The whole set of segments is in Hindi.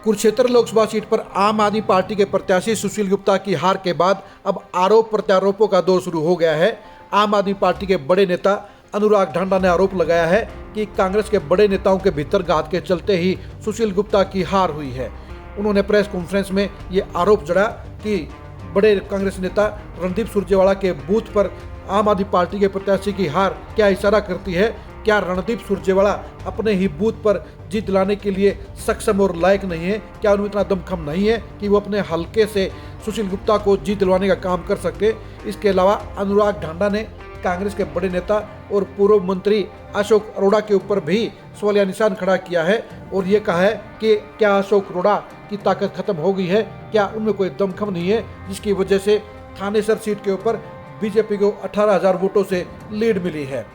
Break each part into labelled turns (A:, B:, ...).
A: कुरुक्षेत्र लोकसभा सीट पर आम आदमी पार्टी के प्रत्याशी सुशील गुप्ता की हार के बाद अब आरोप प्रत्यारोपों का दौर शुरू हो गया है। आम आदमी पार्टी के बड़े नेता अनुराग ढांडा ने आरोप लगाया है कि कांग्रेस के बड़े नेताओं के भीतर घात के चलते ही सुशील गुप्ता की हार हुई है। उन्होंने प्रेस कॉन्फ्रेंस में ये आरोप जड़ा कि बड़े कांग्रेस नेता रणदीप सुरजेवाला के बूथ पर आम आदमी पार्टी के प्रत्याशी की हार क्या इशारा करती है। क्या रणदीप सुरजेवाला अपने ही बूथ पर जीत दिलाने के लिए सक्षम और लायक नहीं है? क्या उनमें इतना दमखम नहीं है कि वो अपने हलके से सुशील गुप्ता को जीत दिलवाने का काम कर सकते? इसके अलावा अनुराग ढांडा ने कांग्रेस के बड़े नेता और पूर्व मंत्री अशोक अरोड़ा के ऊपर भी सवालिया निशान खड़ा किया है और ये कहा है कि क्या अशोक अरोड़ा की ताकत खत्म हो गई है? क्या उनमें कोई दमखम नहीं है जिसकी वजह से थानेसर सीट के ऊपर बीजेपी को 18,000 वोटों से लीड मिली है?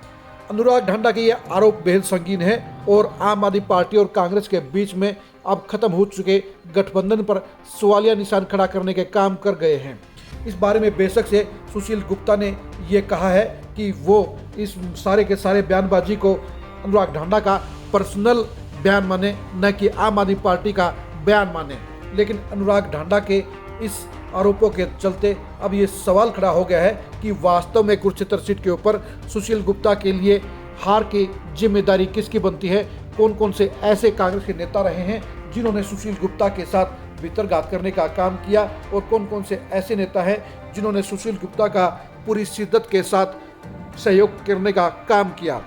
A: अनुराग ढांडा के ये आरोप बेहद संगीन है और आम आदमी पार्टी और कांग्रेस के बीच में अब खत्म हो चुके गठबंधन पर सवालिया निशान खड़ा करने के काम कर गए हैं। इस बारे में बेशक से सुशील गुप्ता ने ये कहा है कि वो इस सारे के सारे बयानबाजी को अनुराग ढांडा का पर्सनल बयान माने, न कि आम आदमी पार्टी का बयान माने। लेकिन अनुराग ढांडा के इस आरोपों के चलते अब ये सवाल खड़ा हो गया है कि वास्तव में कुरुक्षेत्र सीट के ऊपर सुशील गुप्ता के लिए हार की जिम्मेदारी किसकी बनती है? कौन कौन से ऐसे कांग्रेस के नेता रहे हैं जिन्होंने सुशील गुप्ता के साथ भीतरघात करने का काम किया और कौन कौन से ऐसे नेता हैं जिन्होंने सुशील गुप्ता का पूरी शिद्दत के साथ सहयोग करने का काम किया।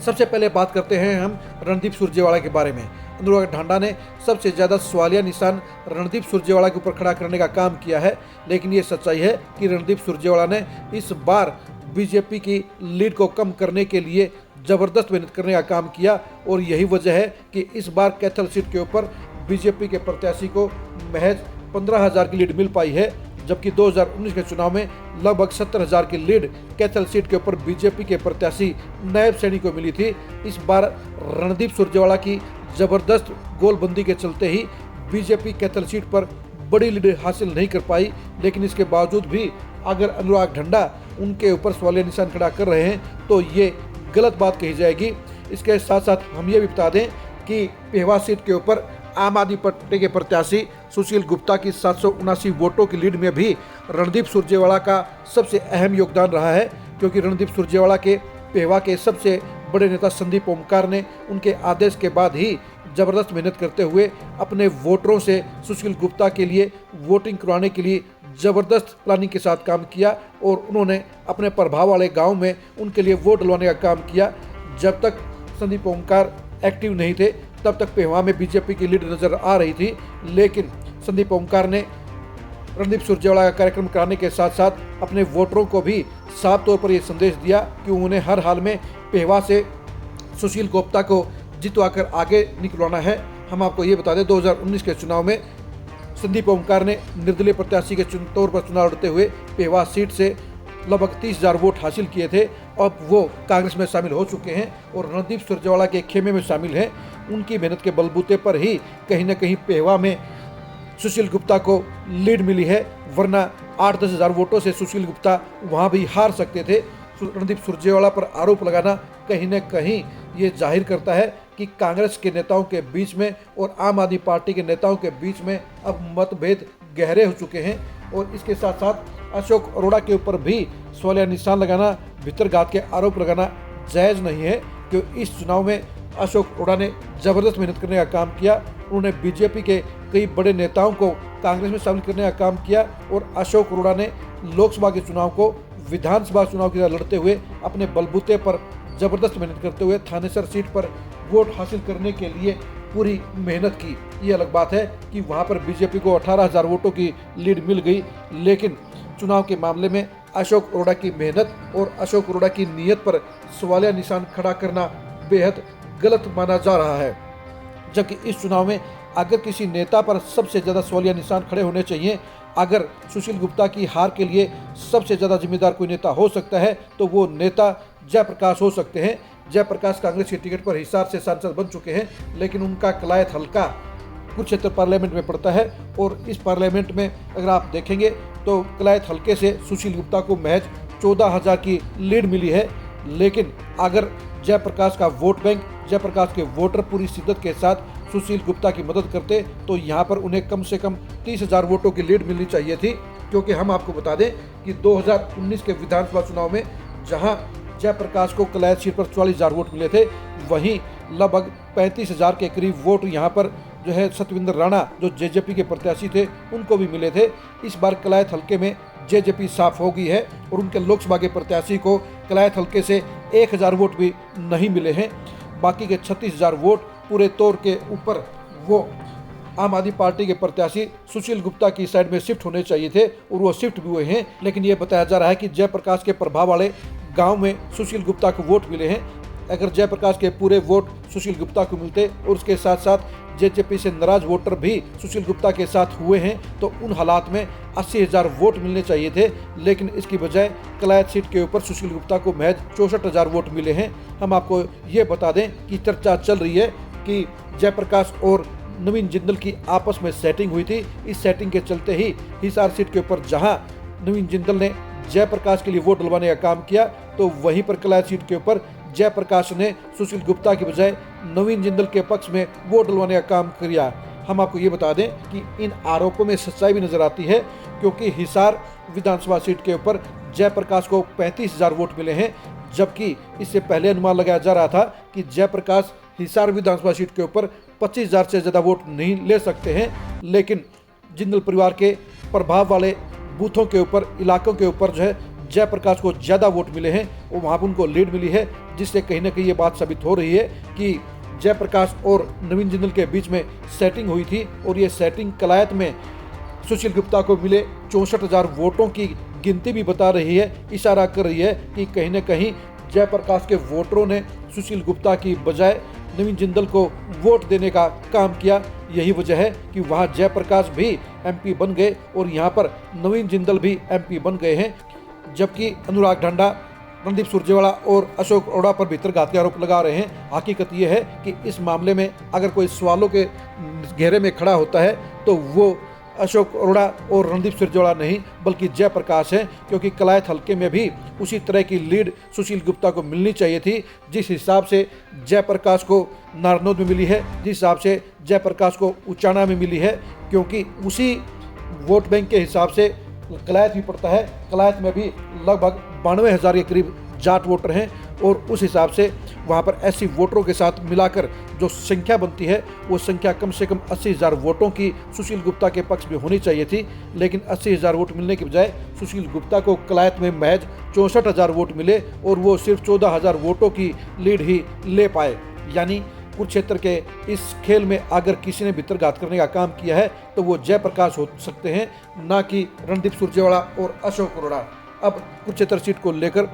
A: सबसे पहले बात करते हैं हम रणदीप सुरजेवाला के बारे में। अनुराग ढांडा ने सबसे ज़्यादा सवालिया निशान रणदीप सुरजेवाला के ऊपर खड़ा करने का काम किया है, लेकिन ये सच्चाई है कि रणदीप सुरजेवाला ने इस बार बीजेपी की लीड को कम करने के लिए ज़बरदस्त मेहनत करने का काम किया और यही वजह है कि इस बार कैथल सीट के ऊपर बीजेपी के प्रत्याशी को महज 15,000 की लीड मिल पाई है, जबकि 2019 के चुनाव में लगभग 70,000 की लीड कैथल सीट के ऊपर बीजेपी के प्रत्याशी नायब सैनी को मिली थी। इस बार रणदीप सुरजेवाला की जबरदस्त गोलबंदी के चलते ही बीजेपी कैथल सीट पर बड़ी लीड हासिल नहीं कर पाई, लेकिन इसके बावजूद भी अगर अनुराग ढांडा उनके ऊपर सवालिया निशान खड़ा कर रहे हैं तो ये गलत बात कही जाएगी। इसके साथ साथ हम ये भी बता दें कि पेहवा सीट के ऊपर आम आदमी पार्टी के प्रत्याशी सुशील गुप्ता की 779 वोटों की लीड में भी रणदीप सुरजेवाला का सबसे अहम योगदान रहा है, क्योंकि रणदीप सुरजेवाला के पेहवा के सबसे बड़े नेता संदीप ओमकार ने उनके आदेश के बाद ही ज़बरदस्त मेहनत करते हुए अपने वोटरों से सुशील गुप्ता के लिए वोटिंग करवाने के लिए ज़बरदस्त प्लानिंग के साथ काम किया और उन्होंने अपने प्रभाव वाले गांव में उनके लिए वोट डलवाने का काम किया। जब तक संदीप ओमकार एक्टिव नहीं थे तब तक पेहवा में बीजेपी की लीड नज़र आ रही थी, लेकिन संदीप ओमकार ने रणदीप सुरजेवाला का कार्यक्रम कराने के साथ साथ अपने वोटरों को भी साफ तौर पर यह संदेश दिया कि उन्हें हर हाल में पेहवा से सुशील गुप्ता को जितवाकर आगे निकलवाना है। हम आपको ये बता दें 2019 के चुनाव में संदीप ओमकार ने निर्दलीय प्रत्याशी के तौर पर चुनाव लड़ते हुए पेहवा सीट से लगभग 30,000 वोट हासिल किए थे। अब वो कांग्रेस में शामिल हो चुके हैं और रणदीप सुरजेवाला के खेमे में शामिल हैं। उनकी मेहनत के बलबूते पर ही कहीं ना कहीं पेहवा में सुशील गुप्ता को लीड मिली है, वरना 8-10 हज़ार वोटों से सुशील गुप्ता वहाँ भी हार सकते थे। रणदीप सुरजेवाला पर आरोप लगाना कहीं न कहीं ये जाहिर करता है कि कांग्रेस के नेताओं के बीच में और आम आदमी पार्टी के नेताओं के बीच में अब मतभेद गहरे हो चुके हैं। और इसके साथ साथ अशोक अरोड़ा के ऊपर भी सवालिया निशान लगाना, भीतरघात के आरोप लगाना जायज़ नहीं है, क्योंकि इस चुनाव में अशोक अरोड़ा ने ज़बरदस्त मेहनत करने का काम किया। उन्होंने बीजेपी के कई बड़े नेताओं को कांग्रेस में शामिल करने का काम किया और अशोक अरोड़ा ने लोकसभा के चुनाव को विधानसभा चुनाव की तरह लड़ते हुए अपने बलबूते पर ज़बरदस्त मेहनत करते हुए थानेसर सीट पर वोट हासिल करने के लिए पूरी मेहनत की। ये अलग बात है कि वहाँ पर बीजेपी को 18,000 वोटों की लीड मिल गई, लेकिन चुनाव के मामले में अशोक अरोड़ा की मेहनत और अशोक अरोड़ा की नीयत पर सवालिया निशान खड़ा करना बेहद गलत माना जा रहा है। जबकि इस चुनाव में अगर किसी नेता पर सबसे ज़्यादा सवालिया निशान खड़े होने चाहिए, अगर सुशील गुप्ता की हार के लिए सबसे ज़्यादा जिम्मेदार कोई नेता हो सकता है तो वो नेता जयप्रकाश हो सकते हैं। जयप्रकाश कांग्रेस की टिकट पर हिसार से सांसद बन चुके हैं, लेकिन उनका कलायत हल्का कुरुक्षेत्र पार्लियामेंट में पड़ता है और इस पार्लियामेंट में अगर आप देखेंगे तो कलायत हल्के से सुशील गुप्ता को महज 14,000 की लीड मिली है। लेकिन अगर जयप्रकाश का वोट बैंक, जयप्रकाश के वोटर पूरी शिद्दत के साथ सुशील गुप्ता की मदद करते तो यहाँ पर उन्हें कम से कम 30,000 वोटों की लीड मिलनी चाहिए थी, क्योंकि हम आपको बता दें कि 2019 के विधानसभा चुनाव में जहां जयप्रकाश को कलायत सीट पर 44,000 वोट मिले थे, वहीं लगभग 35,000 के करीब वोट यहां पर जो है सतविंदर राणा जो जेजेपी के प्रत्याशी थे उनको भी मिले थे। इस बार कलायत हल्के में जेजेपी साफ हो गई है और उनके लोकसभा के प्रत्याशी को कलायत हल्के से 1,000 वोट भी नहीं मिले हैं। बाकी के 36,000 वोट पूरे तौर के ऊपर वो आम आदमी पार्टी के प्रत्याशी सुशील गुप्ता की साइड में शिफ्ट होने चाहिए थे और वो शिफ्ट भी हुए हैं। लेकिन ये बताया जा रहा है कि जयप्रकाश के प्रभाव वाले गांव में सुशील गुप्ता को वोट मिले हैं। अगर जयप्रकाश के पूरे वोट सुशील गुप्ता को मिलते और उसके साथ साथ जेजेपी से नाराज वोटर भी सुशील गुप्ता के साथ हुए हैं तो उन हालात में 80,000 वोट मिलने चाहिए थे। लेकिन इसकी बजाय कलायत सीट के ऊपर सुशील गुप्ता को महज 64,000 वोट मिले हैं। हम आपको ये बता दें कि चर्चा चल रही है कि जयप्रकाश और नवीन जिंदल की आपस में सेटिंग हुई थी। इस सेटिंग के चलते ही हिसार सीट के ऊपर जहां नवीन जिंदल ने जयप्रकाश के लिए वोट डलवाने का काम किया, तो वहीं पर कलायत सीट के ऊपर जयप्रकाश ने सुशील गुप्ता की बजाय नवीन जिंदल के पक्ष में वोट डलवाने का काम किया। हम आपको ये बता दें कि इन आरोपों में सच्चाई भी नजर आती है, क्योंकि हिसार विधानसभा सीट के ऊपर जयप्रकाश को 35,000 वोट मिले हैं, जबकि इससे पहले अनुमान लगाया जा रहा था कि जयप्रकाश हिसार विधानसभा सीट के ऊपर 25,000 से ज़्यादा वोट नहीं ले सकते हैं। लेकिन जिंदल परिवार के प्रभाव वाले बूथों के ऊपर, इलाकों के ऊपर जो है जयप्रकाश को ज़्यादा वोट मिले हैं और वहाँ पर उनको लीड मिली है, जिससे कहीं ना कहीं ये बात साबित हो रही है कि जयप्रकाश और नवीन जिंदल के बीच में सेटिंग हुई थी और ये सेटिंग कलायत में सुशील गुप्ता को मिले 64,000 वोटों की गिनती भी बता रही है, इशारा कर रही है कि कहीं ना कहीं जयप्रकाश के वोटरों ने सुशील गुप्ता की बजाय नवीन जिंदल को वोट देने का काम किया। यही वजह है कि वहां जयप्रकाश भी एमपी बन गए और यहां पर नवीन जिंदल भी एमपी बन गए हैं, जबकि अनुराग ढांडा, रणदीप सुरजेवाला और अशोक अरोड़ा पर भीतरघात के आरोप लगा रहे हैं। हकीकत यह है कि इस मामले में अगर कोई सवालों के घेरे में खड़ा होता है तो वो अशोक अरोड़ा और रणदीप सुरजेवाला नहीं बल्कि जयप्रकाश है, क्योंकि कलायत हल्के में भी उसी तरह की लीड सुशील गुप्ता को मिलनी चाहिए थी जिस हिसाब से जयप्रकाश को नारनौद में मिली है, जिस हिसाब से जयप्रकाश को उचाना में मिली है, क्योंकि उसी वोट बैंक के हिसाब से कलायत भी पड़ता है। कलायत में भी लगभग 92,000 के करीब जाट वोटर हैं और उस हिसाब से वहाँ पर ऐसी वोटरों के साथ मिलाकर जो संख्या बनती है वो संख्या कम से कम 80,000 वोटों की सुशील गुप्ता के पक्ष में होनी चाहिए थी। लेकिन 80,000 वोट मिलने के बजाय सुशील गुप्ता को कलायत में महज 64,000 वोट मिले और वो सिर्फ 14,000 वोटों की लीड ही ले पाए। यानी कुरुक्षेत्र के इस खेल में अगर किसी ने भीतरघात करने का काम किया है तो वो जयप्रकाश हो सकते हैं, ना कि रणदीप सुरजेवाला और अशोक अरोड़ा। अब कुरुक्षेत्र सीट को लेकर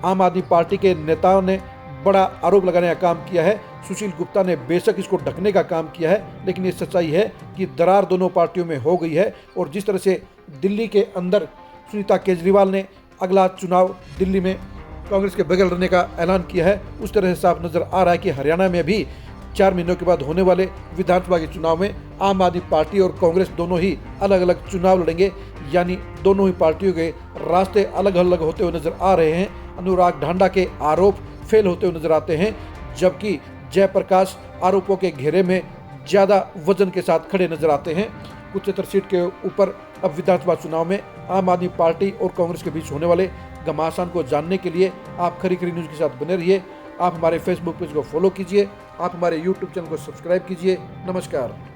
A: आम आदमी पार्टी के नेताओं ने बड़ा आरोप लगाने का काम किया है। सुशील गुप्ता ने बेशक इसको ढकने का काम किया है, लेकिन ये सच्चाई है कि दरार दोनों पार्टियों में हो गई है। और जिस तरह से दिल्ली के अंदर सुनीता केजरीवाल ने अगला चुनाव दिल्ली में कांग्रेस के बगल रहने का ऐलान किया है, उस तरह से साफ नजर आ रहा है कि हरियाणा में भी 4 महीनों के बाद होने वाले विधानसभा के चुनाव में आम आदमी पार्टी और कांग्रेस दोनों ही अलग अलग चुनाव लड़ेंगे। यानी दोनों ही पार्टियों के रास्ते अलग अलग होते हुए नजर आ रहे हैं। अनुराग ढांडा के आरोप फेल होते हुए नजर आते हैं, जबकि जयप्रकाश आरोपों के घेरे में ज़्यादा वजन के साथ खड़े नजर आते हैं। कुरुक्षेत्र सीट के ऊपर अब विधानसभा चुनाव में आम आदमी पार्टी और कांग्रेस के बीच होने वाले घमासान को जानने के लिए आप खरी खरी न्यूज़ के साथ बने रहिए। आप हमारे फेसबुक पेज को फॉलो कीजिए, आप हमारे यूट्यूब चैनल को सब्सक्राइब कीजिए। नमस्कार।